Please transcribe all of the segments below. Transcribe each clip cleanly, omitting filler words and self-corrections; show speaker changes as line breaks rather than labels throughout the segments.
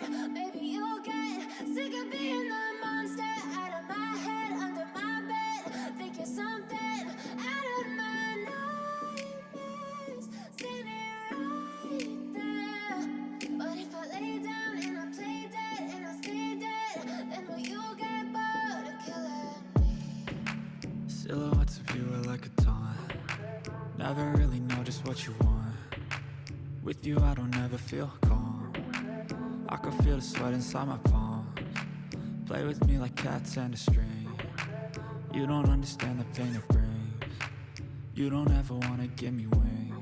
dead, baby, you'll get sick of being the monster out of my head, under my bed. Think you're something out of my nightmares, standing right there. But if I lay down and I play dead and I stay dead, then will you get bored of killing me?
Silhouettes of you are like a taunt. Never really know just what you want. With you I don't ever feel calm. I can feel the sweat inside my palms. Play with me like cats and a string. You don't understand the pain it brings. You don't ever wanna give me wings.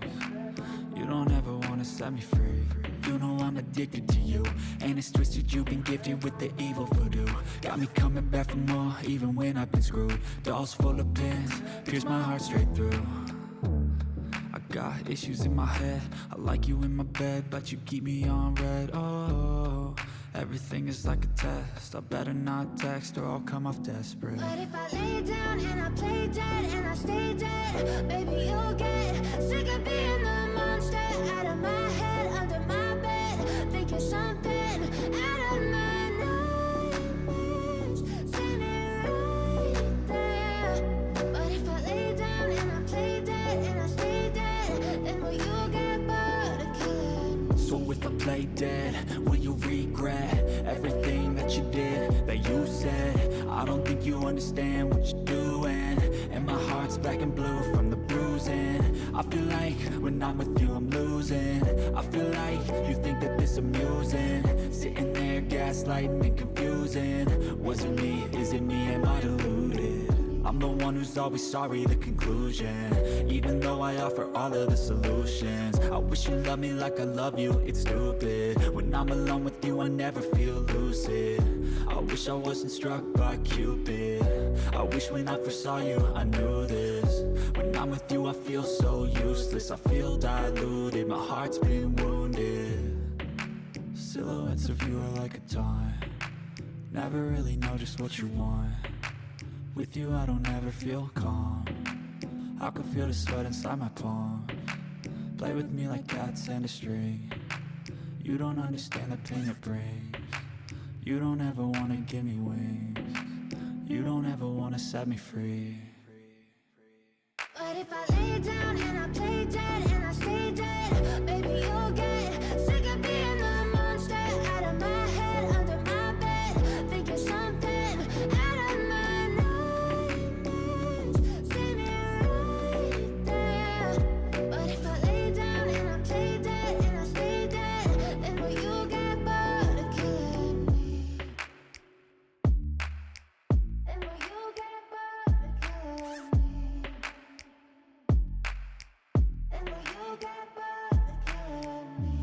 You don't ever wanna set me free. You know I'm addicted to you, and it's twisted, you've been gifted with the evil voodoo. Got me coming back for more, even when I've been screwed. Dolls full of pins, pierce my heart straight through. I got issues in my head, I like you in my bed, but you keep me on red. Oh, everything is like a test, I better not text or I'll come off desperate.
But if I lay down and I play dead and I stay dead, baby, you'll get sick of being the monster out of my head, under my bed. Think you're something out of my nightmares, standing right there. But if I lay down and I play dead and I stay dead, then will you get bored of killing me?
So if I play dead, will you regret everything that you did, that you said? I don't think you understand what you're doing, and my heart's black and blue from the bruising. I feel like when I'm with you I'm losing. I feel like you think that this amusing, sitting there gaslighting and confusing. Was it me? Is it me? Am I deluded? I'm the one who's always sorry, the conclusion. Even though I offer all of the solutions, I wish you loved me like I love you, it's stupid. When I'm alone with you I never feel lucid. I wish I wasn't struck by Cupid. I wish when I first saw you I knew this. When I'm with you I feel so useless, I feel diluted, my heart's been wounded. Silhouettes of you are like a taunt. Never really know just what you want. With you I don't ever feel calm. I can feel the sweat inside my palms. Play with me like cats and a string. You don't understand the pain it brings. You don't ever wanna give me wings. You don't ever wanna set me free.
But if I lay down and I play dead and I stay dead, baby, you'll get sick of being the monster out of my head, under my bed. Think you're something out of my nightmares, standing right there. But if I lay down and I play dead and I stay dead, then will you get bored of killing me? Then will you get bored of killing me? And will you get bored of killing me?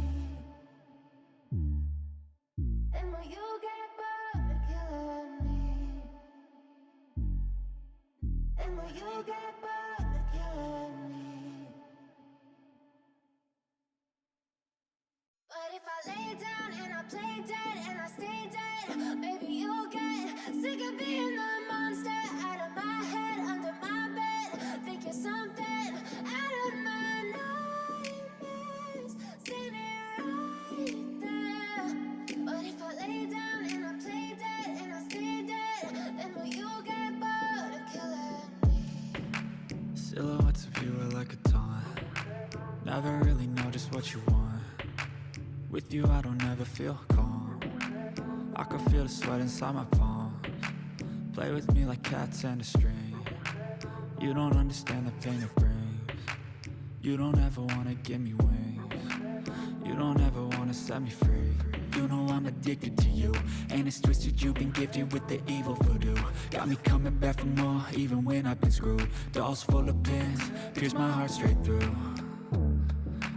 And will you get bored of killing me? And will you get bored of killing me? But if I lay down and I play dead and I stay dead, baby, you'll get sick of being the monster out of my head, under my bed. Think you're something out of my nightmares, standing right there. But if I lay down and I play dead and I stay dead, then will you get bored of killing me?
Silhouettes of you are like a taunt. Never really know just what you want. With you I don't ever feel calm. I can feel the sweat inside my palms. Play with me like cats and a string. You don't understand the pain it brings. You don't ever wanna give me wings. You don't ever wanna set me free. You know I'm addicted to you, and it's twisted, you've been gifted with the evil voodoo. Got me coming back for more, even when I've been screwed. Dolls full of pins, pierce my heart straight through.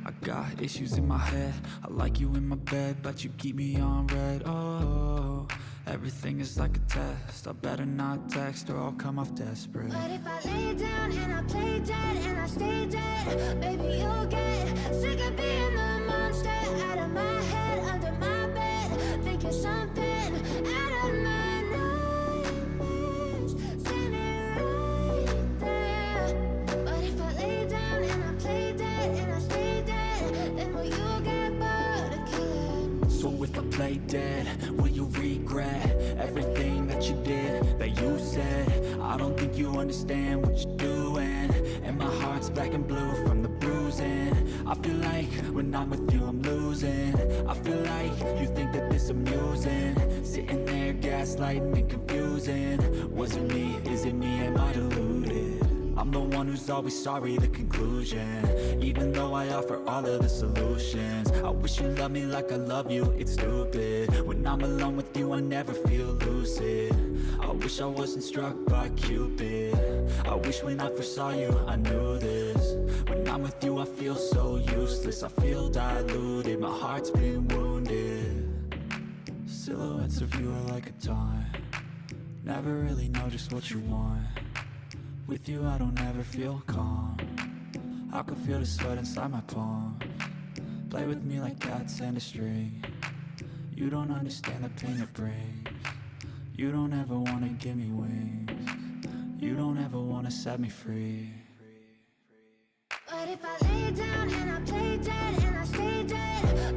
I got issues in my head, I like you in my bed, but you keep me on red. Oh, everything is like a test, I better not text or I'll come off desperate.
But if I lay down and I play dead and I stay dead, baby, you'll get sick of being the monster out of my head, under my bed. Think you're something out of my nightmares, standing right there. But if I lay down and I play dead and I stay dead, then will you get bored of killing me?
So if I play dead, will you regret everything that you did, that you said? I don't think you understand what you're doing, and my heart's black and blue from the bruising. I feel like when I'm with you I'm losing. I feel like you think that this amusing, sitting there gaslighting and confusing. Was it me? Is it me? Am I deluded? I'm the one who's always sorry, the conclusion. Even though I offer all of the solutions, I wish you loved me like I love you, it's stupid. When I'm alone with you I never feel lucid. I wish I wasn't struck by Cupid. I wish when I first saw you I knew this. When I'm with you I feel so useless, I feel diluted, my heart's been wounded. Silhouettes of you are like a taunt, never really know just what you want. With you I don't ever feel calm, I can feel the sweat inside my palms. Play with me like cats and a string, you don't understand the pain it brings. You don't ever wanna give me wings, you don't ever wanna set me free.
But if I lay down and I play dead and I stay dead,